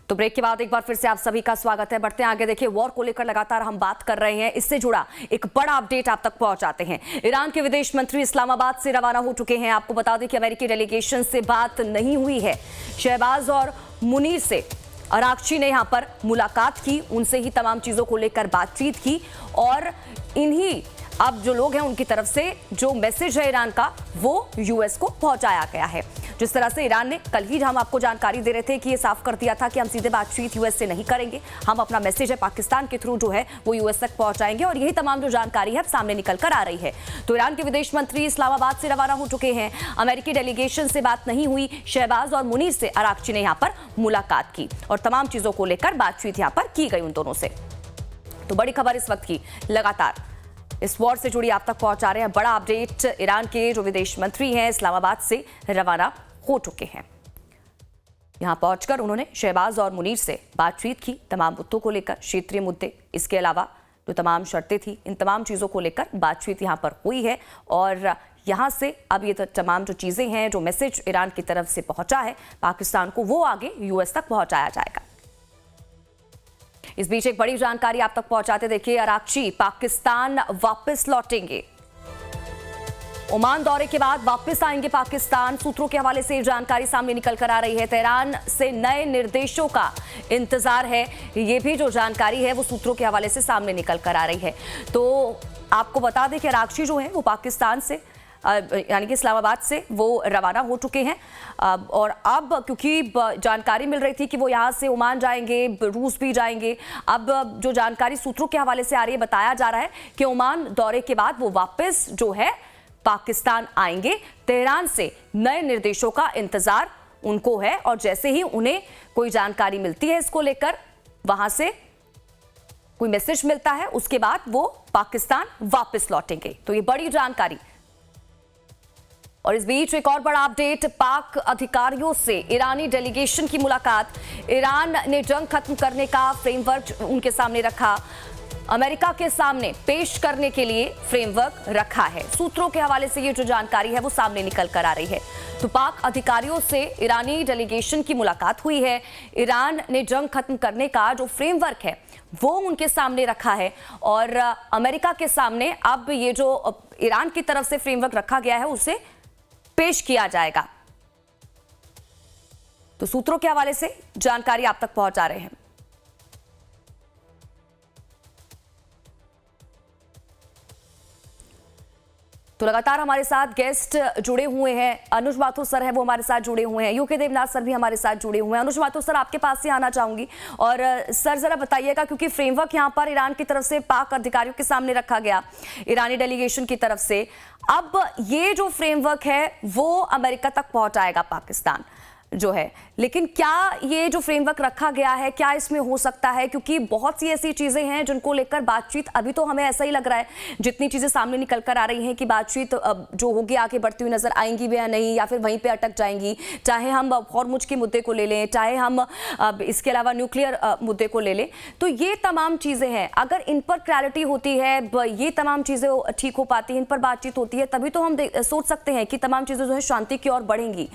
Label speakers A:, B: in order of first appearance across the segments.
A: तो ब्रेक के बाद एक बार फिर से आप सभी का स्वागत है। बढ़ते हैं आगे। देखिए, वॉर को लेकर लगातार हम बात कर रहे हैं, इससे जुड़ा एक बड़ा अपडेट आप तक पहुंचाते हैं। ईरान के विदेश मंत्री इस्लामाबाद से रवाना हो चुके हैं। आपको बता दें कि अमेरिकी डेलीगेशन से बात नहीं हुई है। शहबाज और मुनीर से अरागची ने यहां पर मुलाकात की, उनसे ही तमाम चीजों को लेकर बातचीत की और इन्हीं अब जो लोग हैं उनकी तरफ से जो मैसेज है ईरान का वो यूएस को पहुंचाया गया है। जिस तरह से ईरान ने कल ही हम आपको जानकारी दे रहे थे कि ये साफ कर दिया था कि हम सीधे बातचीत यूएस से नहीं करेंगे, हम अपना मैसेज है पाकिस्तान के थ्रू जो है वो यूएस तक पहुंचाएंगे और यही तमाम जो जानकारी है सामने निकल कर आ रही है। तो ईरान के विदेश मंत्री इस्लामाबाद से रवाना हो चुके हैं। अमेरिकी डेलीगेशन से बात नहीं हुई। शहबाज और मुनीर से अरागची ने यहाँ पर मुलाकात की और तमाम चीजों को लेकर बातचीत यहाँ पर की गई उन दोनों से। तो बड़ी खबर इस वक्त की लगातार इस वॉर से जुड़ी आप तक पहुंचा रहे हैं। बड़ा अपडेट, ईरान के जो विदेश मंत्री हैं इस्लामाबाद से रवाना हो चुके हैं। यहां पहुंचकर उन्होंने शहबाज और मुनीर से बातचीत की तमाम मुद्दों को लेकर, क्षेत्रीय मुद्दे, इसके अलावा जो तमाम शर्तें थी, इन तमाम चीजों को लेकर बातचीत यहां पर हुई है और यहां से अब ये तमाम जो चीजें हैं, जो मैसेज ईरान की तरफ से पहुंचा है पाकिस्तान को, वो आगे यूएस तक पहुंचाया जाएगा। इस बीच एक बड़ी जानकारी आप तक पहुंचाते देखिए, अरागची पाकिस्तान वापस लौटेंगे। ओमान दौरे के बाद वापस आएंगे पाकिस्तान। सूत्रों के हवाले से जानकारी सामने निकल कर आ रही है। तेहरान से नए निर्देशों का इंतजार है, ये भी जो जानकारी है वो सूत्रों के हवाले से सामने निकल कर आ रही है। तो आपको बता दें कि अरागची जो है वो पाकिस्तान से यानी कि इस्लामाबाद से वो रवाना हो चुके हैं और अब क्योंकि जानकारी मिल रही थी कि वो यहाँ से ओमान जाएंगे, रूस भी जाएंगे, अब जो जानकारी सूत्रों के हवाले से आ रही है, बताया जा रहा है कि ओमान दौरे के बाद वो वापस जो है पाकिस्तान आएंगे। तेहरान से नए निर्देशों का इंतजार उनको है और जैसे ही उन्हें कोई जानकारी मिलती है इसको लेकर, वहां से कोई मैसेज मिलता है, उसके बाद वो पाकिस्तान वापस लौटेंगे। तो ये बड़ी जानकारी। और इस बीच एक और बड़ा अपडेट, पाक अधिकारियों से ईरानी डेलीगेशन की मुलाकात। ईरान ने जंग खत्म करने का फ्रेमवर्क उनके सामने रखा, अमेरिका के सामने पेश करने के लिए फ्रेमवर्क रखा है। सूत्रों के हवाले से ये जो जानकारी है वो सामने निकल कर आ रही है। तो पाक अधिकारियों से ईरानी डेलीगेशन की मुलाकात हुई है। ईरान ने जंग खत्म करने का जो फ्रेमवर्क है वो उनके सामने रखा है और अमेरिका के सामने अब ये जो ईरान की तरफ से फ्रेमवर्क रखा गया है उसे पेश किया जाएगा। तो सूत्रों के हवाले से जानकारी आप तक पहुंचा रहे हैं। तो लगातार हमारे साथ गेस्ट जुड़े हुए हैं। अनुज माथुर सर हैं, वो हमारे साथ जुड़े हुए हैं। यूके देवनाथ सर भी हमारे साथ जुड़े हुए हैं। अनुज माथुर सर, आपके पास से आना चाहूंगी और सर जरा बताइएगा, क्योंकि फ्रेमवर्क यहां पर ईरान की तरफ से पाक अधिकारियों के सामने रखा गया ईरानी डेलीगेशन की तरफ से, अब ये जो फ्रेमवर्क है वो अमेरिका तक पहुंचाएगा पाकिस्तान जो है, लेकिन क्या ये जो फ्रेमवर्क रखा गया है क्या इसमें हो सकता है, क्योंकि बहुत सी ऐसी चीजें हैं जिनको लेकर बातचीत, अभी तो हमें ऐसा ही लग रहा है जितनी चीजें सामने निकल कर आ रही हैं कि बातचीत जो होगी आगे बढ़ती हुई नजर आएंगी भी या नहीं, या फिर वहीं पे अटक जाएंगी। चाहे हम हॉर्मुज के मुद्दे को ले लें, चाहे हम इसके अलावा न्यूक्लियर मुद्दे को ले लें, तो ये तमाम चीजें हैं। अगर इन पर क्लैरिटी होती है, ये तमाम चीजें ठीक हो पाती हैं, इन पर बातचीत होती है, तभी तो हम सोच सकते हैं कि तमाम चीजें जो है शांति की ओर बढ़ेंगी।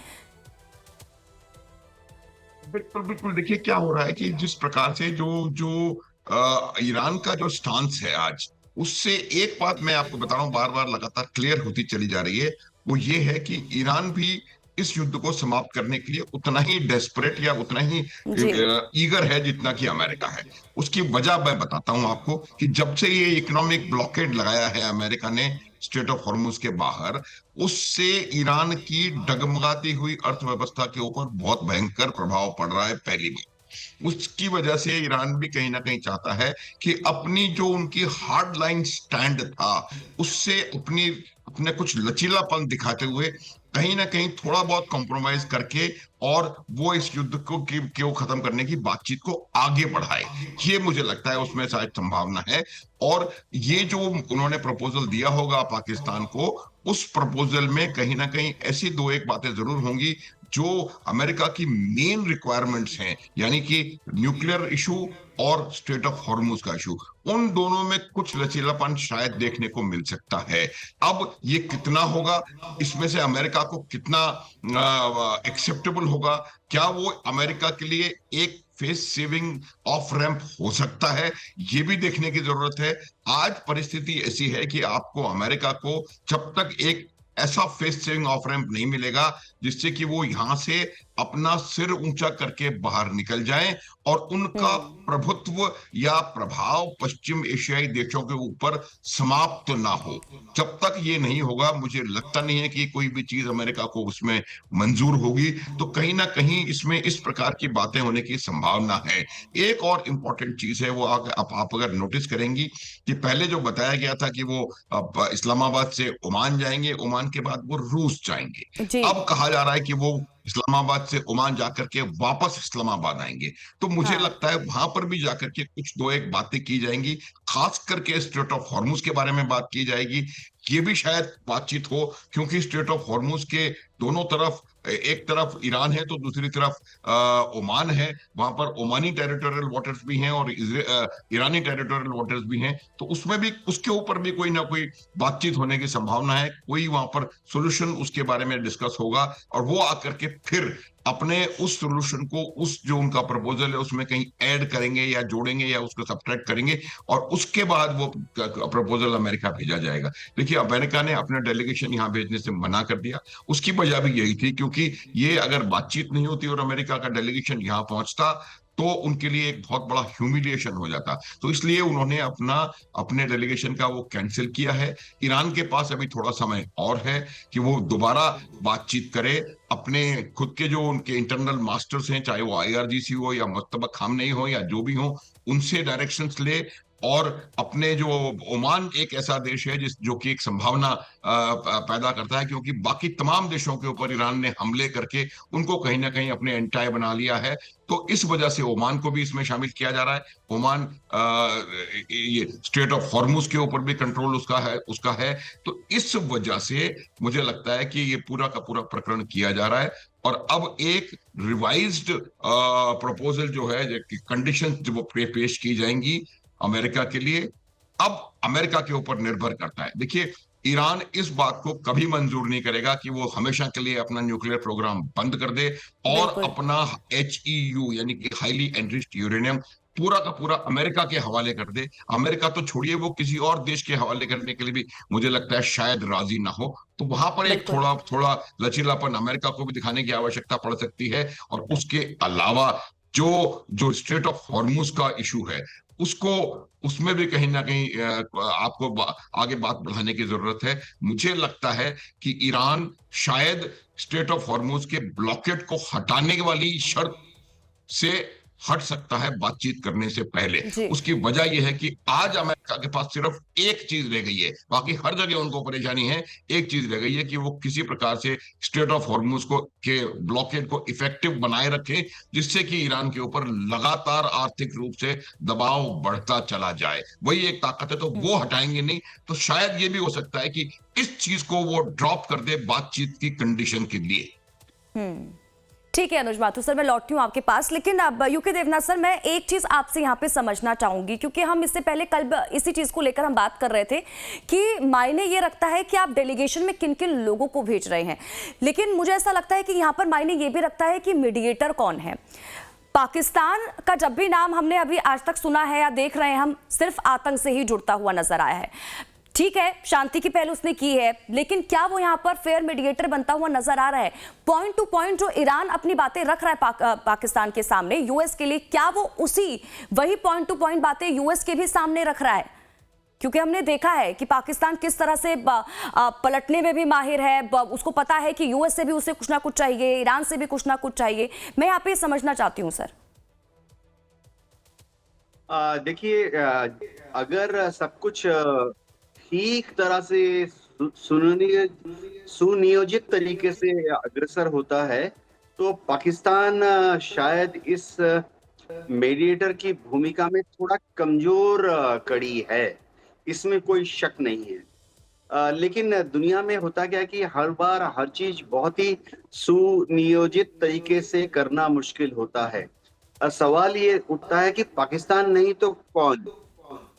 B: बिल्कुल बिल्कुल, देखिए क्या हो रहा है कि जिस प्रकार से जो जो ईरान का जो स्टांस है आज, उससे एक बात मैं आपको बता रहा हूँ बार बार लगातार क्लियर होती चली जा रही है, वो ये है कि ईरान भी इस युद्ध को समाप्त करने के लिए उतना ही डेस्परेट या उतना ही ईगर है जितना कि अमेरिका है। उसकी वजह मैं बताता हूं आपको कि जब से ये इकोनॉमिक ब्लॉकेड लगाया है अमेरिका ने स्ट्रेट ऑफ हॉर्मुज के बाहर, उससे ईरान की डगमगाती हुई अर्थव्यवस्था के ऊपर बहुत भयंकर प्रभाव पड़ रहा है। पहली बात, उसकी वजह से ईरान भी कहीं ना कहीं चाहता है कि अपनी जो उनकी हार्ड लाइन स्टैंड था उससे अपने कुछ लचीलापन दिखाते हुए कहीं ना कहीं थोड़ा बहुत कॉम्प्रोमाइज करके और वो इस युद्ध को क्यों खत्म करने की बातचीत को आगे बढ़ाए, ये मुझे लगता है उसमें शायद संभावना है। और ये जो उन्होंने प्रपोजल दिया होगा पाकिस्तान को, उस प्रपोजल में कहीं ना कहीं ऐसी दो एक बातें जरूर होंगी जो अमेरिका की मेन रिक्वायरमेंट्स हैं, यानी कि न्यूक्लियर इशू और स्ट्रेट ऑफ हॉर्मुज का इशू, उन दोनों में कुछ लचीलापन शायद देखने को मिल सकता है। अब ये कितना होगा, इसमें से अमेरिका को कितना एक्सेप्टेबल होगा, क्या वो अमेरिका के लिए एक फेस सेविंग ऑफ रैंप हो सकता है, ये भी देखने की जरूरत है। आज परिस्थिति ऐसी है कि आपको अमेरिका को जब तक एक ऐसा फेस सेविंग ऑफ रैंप नहीं मिलेगा जिससे कि वो यहां से अपना सिर ऊंचा करके बाहर निकल जाएं और उनका प्रभुत्व या प्रभाव पश्चिम एशियाई देशों के ऊपर समाप्त ना हो, जब तक ये नहीं होगा मुझे लगता नहीं है कि कोई भी चीज अमेरिका को उसमें मंजूर होगी। तो कहीं ना कहीं इसमें इस प्रकार की बातें होने की संभावना है। एक और इंपॉर्टेंट चीज है, वो आप अगर नोटिस करेंगी कि पहले जो बताया गया था कि वो इस्लामाबाद से ओमान जाएंगे, ओमान के बाद वो रूस जाएंगे,
A: जी।
B: अब कहा जा रहा है कि वो इस्लामाबाद से ओमान जाकर के वापस इस्लामाबाद आएंगे। तो मुझे
A: हाँ।
B: लगता है वहां पर भी जाकर के कुछ दो एक बातें की जाएंगी, खास करके स्ट्रेट ऑफ हॉर्मुज के बारे में बात की जाएगी। ये भी शायद बातचीत हो, क्योंकि स्ट्रेट ऑफ हॉर्मुज के दोनों तरफ, एक तरफ ईरान है तो दूसरी तरफ ओमान है, वहां पर ओमानी टेरिटोरियल वाटर्स भी हैं और ईरानी टेरिटोरियल वाटर्स भी हैं। तो उसमें भी, उसके ऊपर भी कोई ना कोई बातचीत होने की संभावना है, कोई वहां पर सोल्यूशन उसके बारे में डिस्कस होगा और वो आकर के फिर अपने उस सोल्यूशन को, उस जो उनका प्रपोजल है उसमें कहीं ऐड करेंगे या जोड़ेंगे या उसको सब्ट्रैक्ट करेंगे और उसके बाद वो प्रपोजल अमेरिका भेजा जाएगा। देखिए, अमेरिका ने अपना डेलीगेशन यहाँ भेजने से मना कर दिया। उसकी वजह भी यही थी, क्योंकि ये अगर बातचीत नहीं होती और अमेरिका का डेलीगेशन यहाँ पहुंचता तो उनके लिए एक बहुत बड़ा ह्यूमिलिएशन हो जाता। तो इसलिए उन्होंने अपने डेलीगेशन का वो कैंसिल किया है। ईरान के पास अभी थोड़ा समय और है कि वो दोबारा बातचीत करे, अपने खुद के जो उनके इंटरनल मास्टर्स हैं, चाहे वो आईआरजीसी हो या मुज्तबा खामनेई हो या जो भी हो, उनसे डायरेक्शंस ले। और अपने जो ओमान एक ऐसा देश है जो कि एक संभावना पैदा करता है, क्योंकि बाकी तमाम देशों के ऊपर ईरान ने हमले करके उनको कहीं ना कहीं अपने एंटाई बना लिया है। तो इस वजह से ओमान को भी इसमें शामिल किया जा रहा है। ओमान ये स्ट्रेट ऑफ हॉर्मुज के ऊपर भी कंट्रोल उसका है। तो इस वजह से मुझे लगता है कि ये पूरा का पूरा प्रकरण किया जा रहा है और अब एक रिवाइज्ड प्रपोजल जो है, कंडीशन जो वो पेश की जाएंगी अमेरिका के लिए, अब अमेरिका के ऊपर निर्भर करता है। देखिए, ईरान इस बात को कभी मंजूर नहीं करेगा कि वो हमेशा के लिए अपना न्यूक्लियर प्रोग्राम बंद कर दे और
A: बिल्कुल।
B: अपना HEU यानी कि हाईली एनरिच्ड यूरेनियम पूरा का पूरा अमेरिका के हवाले कर दे। अमेरिका तो छोड़िए, वो किसी और देश के हवाले करने के लिए भी मुझे लगता है शायद राजी ना हो। तो वहां पर एक
A: बिल्कुल।
B: थोड़ा थोड़ा लचीलापन अमेरिका को भी दिखाने की आवश्यकता पड़ सकती है। और उसके अलावा जो जो स्ट्रेट ऑफ हॉर्मुज का इशू है, उसको, उसमें भी कहीं ना कहीं आपको आगे बात बढ़ाने की जरूरत है। मुझे लगता है कि ईरान शायद स्ट्रेट ऑफ हॉर्मुज के ब्लॉकेट को हटाने वाली शर्त से हट सकता है बातचीत करने से पहले।
A: जी।
B: उसकी वजह यह है कि आज अमेरिका के पास सिर्फ एक चीज रह गई है, बाकी हर जगह उनको परेशानी है। एक चीज रह गई है कि वो किसी प्रकार से स्ट्रेट ऑफ हॉर्मुज को के ब्लॉकेड को इफेक्टिव बनाए रखें, जिससे कि ईरान के ऊपर लगातार आर्थिक रूप से दबाव बढ़ता चला जाए। वही एक ताकत है, तो वो हटाएंगे नहीं। तो शायद ये भी हो सकता है कि इस चीज को वो ड्रॉप कर दे बातचीत की कंडीशन के लिए।
A: ठीक है अनुज माथुर सर, मैं लौटती हूँ आपके पास, लेकिन अब यूके देवनाथ सर, मैं एक चीज आपसे यहाँ पे समझना चाहूंगी, क्योंकि हम इससे पहले कल इसी चीज को लेकर हम बात कर रहे थे कि मायने ये रखता है कि आप डेलीगेशन में किन किन लोगों को भेज रहे हैं, लेकिन मुझे ऐसा लगता है कि यहाँ पर मायने ये भी रखता है कि मीडिएटर कौन है। पाकिस्तान का जब भी नाम हमने अभी आज तक सुना है या देख रहे हैं, हम सिर्फ आतंक से ही जुड़ता हुआ नजर आया है। ठीक है, शांति की पहल उसने की है, लेकिन क्या वो यहाँ पर फेयर मीडिएटर बनता हुआ नजर आ रहा है? पॉइंट टू पॉइंट जो ईरान अपनी बातें रख रहा है पाकिस्तान के सामने, यूएस के लिए, क्या वो वही पॉइंट टू पॉइंट बातें यूएस के भी सामने रख रहा है? क्योंकि हमने देखा है कि पाकिस्तान किस तरह से पलटने में भी माहिर है, उसको पता है कि यूएस से भी उसे कुछ ना कुछ चाहिए, ईरान से भी कुछ ना कुछ चाहिए। मैं यहाँ पे समझना चाहती हूँ सर।
C: देखिए, अगर सब कुछ ठीक तरह से सुनियोजित तरीके से अग्रसर होता है, तो पाकिस्तान शायद इस मीडिएटर की भूमिका में थोड़ा कमजोर कड़ी है, इसमें कोई शक नहीं है। लेकिन दुनिया में होता क्या है कि हर बार हर चीज बहुत ही सुनियोजित तरीके से करना मुश्किल होता है। सवाल ये उठता है कि पाकिस्तान नहीं तो कौन?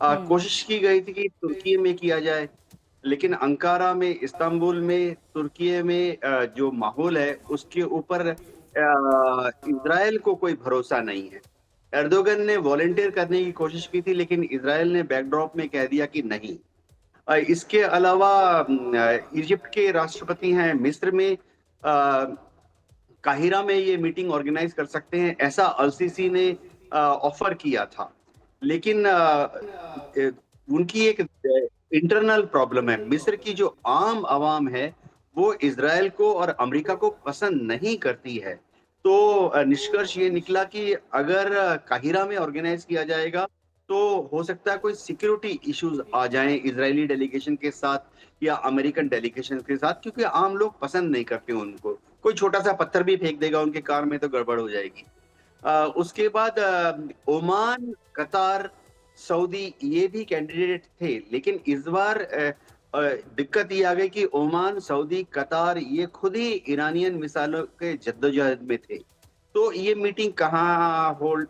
C: कोशिश की गई थी कि तुर्की में किया जाए, लेकिन अंकारा में, इस्तांबुल में, तुर्की में जो माहौल है उसके ऊपर इजराइल को कोई भरोसा नहीं है। एर्दोगन ने वॉलंटियर करने की कोशिश की थी, लेकिन इजराइल ने बैकड्रॉप में कह दिया कि नहीं। इसके अलावा इजिप्ट के राष्ट्रपति हैं, मिस्र में काहिरा में ये मीटिंग ऑर्गेनाइज कर सकते हैं, ऐसा अल-सीसी ने ऑफर किया था। लेकिन उनकी एक इंटरनल प्रॉब्लम है। मिस्र की जो आम आवाम है वो इजराइल को और अमेरिका को पसंद नहीं करती है। तो निष्कर्ष ये निकला कि अगर काहिरा में ऑर्गेनाइज किया जाएगा तो हो सकता है कोई सिक्योरिटी इश्यूज आ जाएं इजरायली डेलीगेशन के साथ या अमेरिकन डेलीगेशन के साथ, क्योंकि आम लोग पसंद नहीं करते उनको। कोई छोटा सा पत्थर भी फेंक देगा उनके कार में तो गड़बड़ हो जाएगी। उसके बाद ओमान, कतार, सऊदी ये भी कैंडिडेट थे, लेकिन इस बार दिक्कत ये आ गई कि ओमान, सऊदी, कतार ये खुद ही ईरानियन मिसाइलों के जद्दोजहद में थे। तो ये मीटिंग कहाँ होल्ड?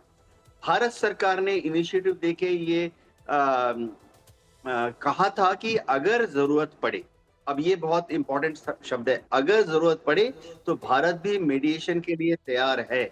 C: भारत सरकार ने इनिशिएटिव देके ये कहा था कि अगर जरूरत पड़े, अब ये बहुत इंपॉर्टेंट शब्द है, अगर जरूरत पड़े तो भारत भी मीडिएशन के लिए तैयार है।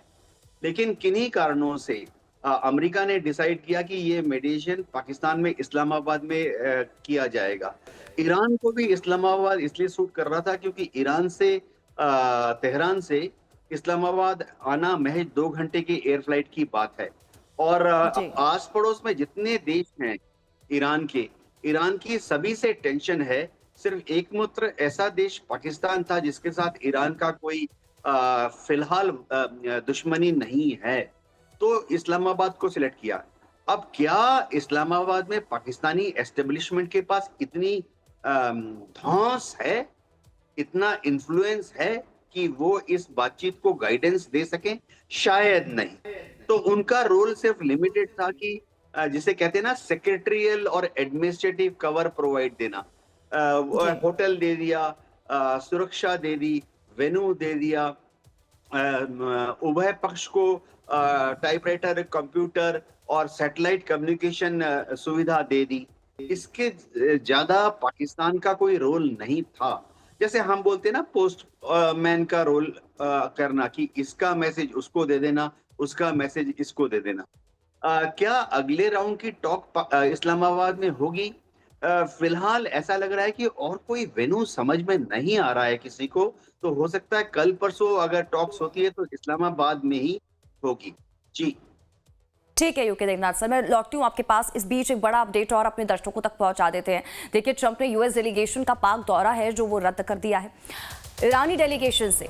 C: लेकिन किन्हीं कारणों से अमेरिका ने डिसाइड किया कि ये मीडिएशन पाकिस्तान में इस्लामाबाद में किया जाएगा। ईरान को भी इस्लामाबाद इसलिए सूट कर रहा था क्योंकि ईरान से तेहरान से इस्लामाबाद आना महज 2 घंटे की एयर फ्लाइट की बात है। और आस पड़ोस में जितने देश हैं ईरान की सभी से टेंशन है। सिर्फ एकमात्र ऐसा देश पाकिस्तान था जिसके साथ ईरान का कोई फिलहाल दुश्मनी नहीं है। तो इस्लामाबाद को सिलेक्ट किया। अब क्या इस्लामाबाद में पाकिस्तानी एस्टेब्लिशमेंट के पास इतनी धौंस है, इतना इन्फ्लुएंस है कि वो इस बातचीत को गाइडेंस दे सकें? शायद नहीं। तो उनका रोल सिर्फ लिमिटेड था कि जिसे कहते हैं ना सेक्रेटरियल और एडमिनिस्ट्रेटिव कवर प्रोवाइड देना। होटल दे दिया, सुरक्षा दे दी, वेन्यू दे दिया, उभय पक्ष को टाइपराइटर, कंप्यूटर और सैटेलाइट कम्युनिकेशन सुविधा दे दी। इसके ज्यादा पाकिस्तान का कोई रोल नहीं था। जैसे हम बोलते हैं ना पोस्ट मैन का रोल करना कि इसका मैसेज उसको दे देना, उसका मैसेज इसको दे देना। क्या अगले राउंड की टॉक इस्लामाबाद में होगी? फिलहाल ऐसा लग रहा है कि और कोई वेन्यू समझ में नहीं आ रहा है किसी को। तो हो सकता है कल परसों अगर टॉक्स होती है तो इस्लामाबाद में ही होगी। जी
A: ठीक है यूके देवनाथ सर, मैं लौटती हूँ आपके पास। इस बीच एक बड़ा अपडेट और अपने दर्शकों तक पहुंचा देते हैं। देखिए, ट्रंप ने यूएस डेलीगेशन का पाक दौरा है जो वो रद्द कर दिया है। ईरानी डेलीगेशन से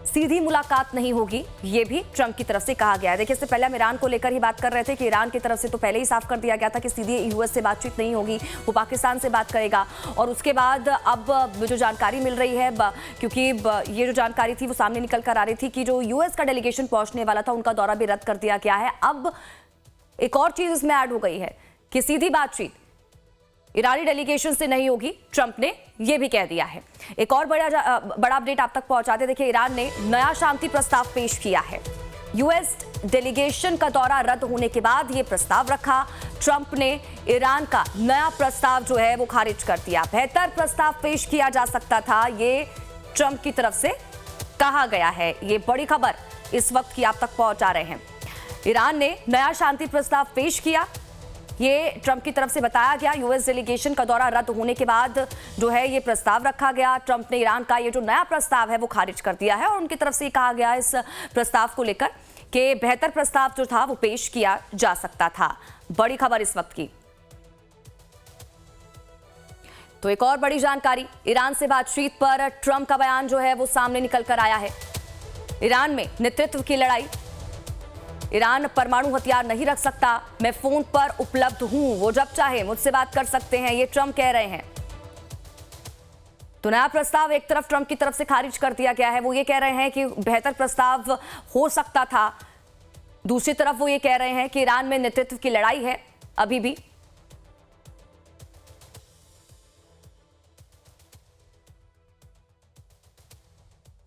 A: सीधी मुलाकात नहीं होगी, ये भी ट्रंप की तरफ से कहा गया है। देखिए, इससे पहले हम ईरान को लेकर ही बात कर रहे थे कि ईरान की तरफ से तो पहले ही साफ कर दिया गया था कि सीधी यूएस से बातचीत नहीं होगी, वो पाकिस्तान से बात करेगा। और उसके बाद अब जो जानकारी मिल रही है, क्योंकि ये जो जानकारी थी वो सामने निकल कर आ रही थी कि जो यूएस का डेलीगेशन पहुंचने वाला था उनका दौरा भी रद्द कर दिया गया है। अब एक और चीज इसमें ऐड हो गई है कि सीधी बातचीत ईरानी डेलीगेशन से नहीं होगी, ट्रंप ने यह भी कह दिया है। एक और बड़ा अपडेट आप तक पहुंचाते, देखिए, ईरान ने नया शांति प्रस्ताव पेश किया है। यूएस डेलीगेशन का दौरा रद्द होने के बाद यह प्रस्ताव रखा। ट्रंप ने ईरान का नया प्रस्ताव जो है वो खारिज कर दिया। बेहतर प्रस्ताव पेश किया जा सकता था, ये ट्रंप की तरफ से कहा गया है। ये बड़ी खबर इस वक्त की आप तक पहुंचा रहे हैं। ईरान ने नया शांति प्रस्ताव पेश किया, ये ट्रंप की तरफ से बताया गया। यूएस डेलीगेशन का दौरा रद्द होने के बाद जो है ये प्रस्ताव रखा गया। ट्रंप ने ईरान का ये जो नया प्रस्ताव है वो खारिज कर दिया है और उनकी तरफ से कहा गया इस प्रस्ताव को लेकर कि बेहतर प्रस्ताव जो था वो पेश किया जा सकता था। बड़ी खबर इस वक्त की। तो एक और बड़ी जानकारी, ईरान से बातचीत पर ट्रंप का बयान जो है वो सामने निकल कर आया है। ईरान में नेतृत्व की लड़ाई, ईरान परमाणु हथियार नहीं रख सकता, मैं फोन पर उपलब्ध हूं, वो जब चाहे मुझसे बात कर सकते हैं, ये ट्रंप कह रहे हैं। तो नया प्रस्ताव एक तरफ ट्रंप की तरफ से खारिज कर दिया गया है, वो ये कह रहे हैं कि बेहतर प्रस्ताव हो सकता था। दूसरी तरफ वो ये कह रहे हैं कि ईरान में नेतृत्व की लड़ाई है अभी भी।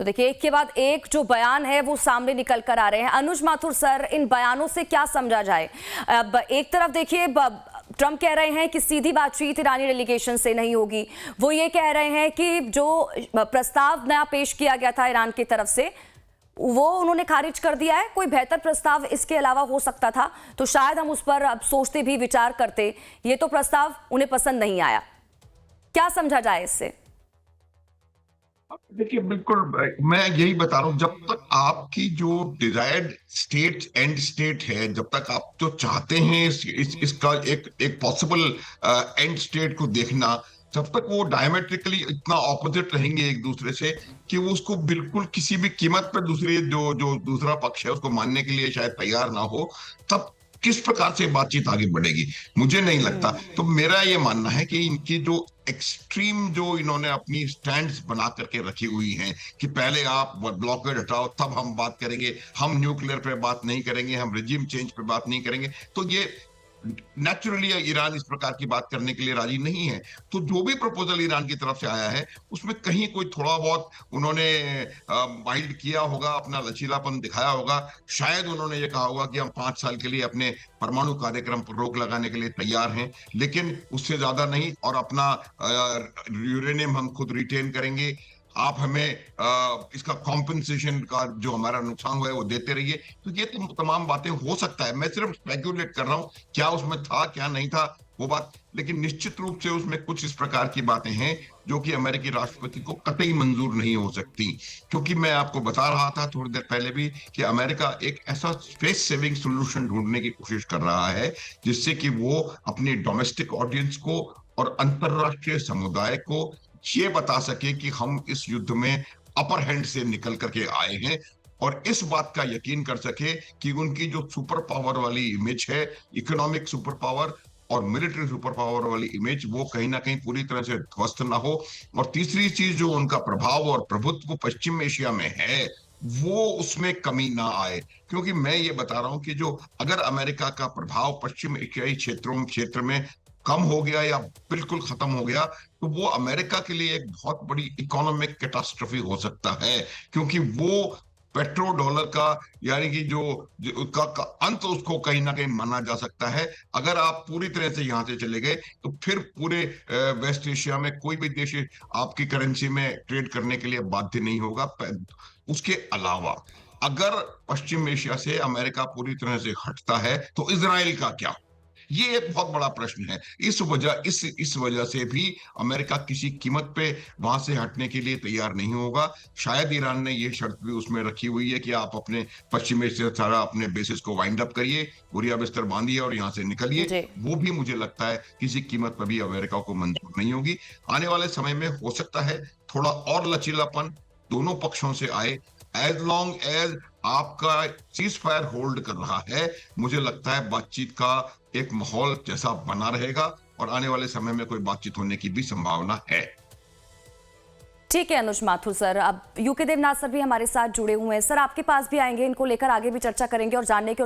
A: तो देखिए, एक के बाद एक जो बयान है वो सामने निकल कर आ रहे हैं। अनुज माथुर सर, इन बयानों से क्या समझा जाए? अब एक तरफ देखिए, ट्रंप कह रहे हैं कि सीधी बातचीत ईरानी डेलीगेशन से नहीं होगी। वो ये कह रहे हैं कि जो प्रस्ताव नया पेश किया गया था ईरान की तरफ से, वो उन्होंने खारिज कर दिया है। कोई बेहतर प्रस्ताव इसके अलावा हो सकता था तो शायद हम उस पर अब सोचते भी, विचार करते। ये तो प्रस्ताव उन्हें पसंद नहीं आया। क्या समझा जाए इससे?
B: देखिए, बिल्कुल मैं यही बता रहा हूं, जब तक आपकी जो डिजायर्ड स्टेट एंड स्टेट है, जब तक आप जो चाहते हैं इसका एक पॉसिबल एंड स्टेट को देखना, जब तक वो डायमेट्रिकली इतना ऑपोजिट रहेंगे एक दूसरे से कि वो उसको बिल्कुल किसी भी कीमत पर जो दूसरा पक्ष है उसको मानने के लिए शायद तैयार ना हो, तब किस प्रकार से बातचीत आगे बढ़ेगी मुझे नहीं लगता। तो मेरा ये मानना है कि इनकी जो एक्सट्रीम जो इन्होंने अपनी स्टैंड्स बना करके रखी हुई हैं कि पहले आप ब्लॉकेड हटाओ तब हम बात करेंगे, हम न्यूक्लियर पे बात नहीं करेंगे, हम रिजीम चेंज पे बात नहीं करेंगे, तो ये नेचुरली ईरान इस प्रकार की बात करने के लिए राजी नहीं है। तो जो भी प्रपोजल ईरान की तरफ से आया है उसमें कहीं कोई थोड़ा बहुत उन्होंने माइल्ड किया होगा, अपना लचीलापन दिखाया होगा। शायद उन्होंने ये कहा होगा कि हम 5 साल के लिए अपने परमाणु कार्यक्रम पर रोक लगाने के लिए तैयार हैं, लेकिन उससे ज्यादा नहीं, और अपना यूरेनियम हम खुद रिटेन करेंगे। आप हमें इसका कॉम्पेंसेशन का जो हमारा नुकसान हुआ है वो देते रहिए। तो ये तमाम बातें हो सकता है, मैं सिर्फ स्पेक्युलेट कर रहा हूं क्या उसमें था क्या नहीं था वो बात, लेकिन निश्चित रूप से उसमें कुछ इस प्रकार की बातें हैं जो कि अमेरिकी राष्ट्रपति को कतई मंजूर नहीं हो सकती। क्योंकि मैं आपको बता रहा था थोड़ी देर पहले भी कि अमेरिका एक ऐसा स्पेस सेविंग सोल्यूशन ढूंढने की कोशिश कर रहा है जिससे कि वो अपनी डोमेस्टिक ऑडियंस को और अंतरराष्ट्रीय समुदाय को ये बता सके कि हम इस युद्ध में अपर हैंड से निकल करके आए हैं, और इस बात का यकीन कर सके कि उनकी जो सुपर पावर वाली इमेज है, इकोनॉमिक सुपर पावर और मिलिट्री सुपर पावर वाली इमेज, वो कहीं ना कहीं पूरी तरह से ध्वस्त ना हो। और तीसरी चीज, जो उनका प्रभाव और प्रभुत्व पश्चिम एशिया में है, वो उसमें कमी ना आए। क्योंकि मैं ये बता रहा हूं कि जो अगर अमेरिका का प्रभाव पश्चिम एशियाई क्षेत्र में कम हो गया या बिल्कुल खत्म हो गया, तो वो अमेरिका के लिए एक बहुत बड़ी इकोनॉमिक कैटास्ट्रोफी हो सकता है। क्योंकि वो पेट्रो डॉलर का यानी कि जो का अंत उसको कहीं ना कहीं माना जा सकता है। अगर आप पूरी तरह से यहां से चले गए तो फिर पूरे वेस्ट एशिया में कोई भी देश आपकी करेंसी में ट्रेड करने के लिए बाध्य नहीं होगा। उसके अलावा अगर पश्चिम एशिया से अमेरिका पूरी तरह से हटता है तो इजराइल का क्या, ये एक बहुत बड़ा प्रश्न है। इस वजह से भी अमेरिका किसी कीमत पे वहां से हटने के लिए तैयार नहीं होगा। शायद ईरान ने ये शर्त भी उसमें रखी हुई है कि आप अपने पश्चिम एशिया सारा अपने बेसिस को वाइंड अप करिए, बुरिया बिस्तर बांधिए और यहाँ से निकलिए। वो भी मुझे लगता है किसी कीमत पर भी अमेरिका को मंजूर नहीं होगी। आने वाले समय में हो सकता है थोड़ा और लचीलापन दोनों पक्षों से आए, एज लॉन्ग एज आपका सीज फायर होल्ड कर रहा है। मुझे लगता है बातचीत का एक माहौल जैसा बना रहेगा और आने वाले समय में कोई बातचीत होने की भी संभावना है।
A: ठीक है अनुज माथुर सर, अब यूके देवनाथ सर भी हमारे साथ जुड़े हुए हैं। सर, आपके पास भी आएंगे, इनको लेकर आगे भी चर्चा करेंगे और जानने की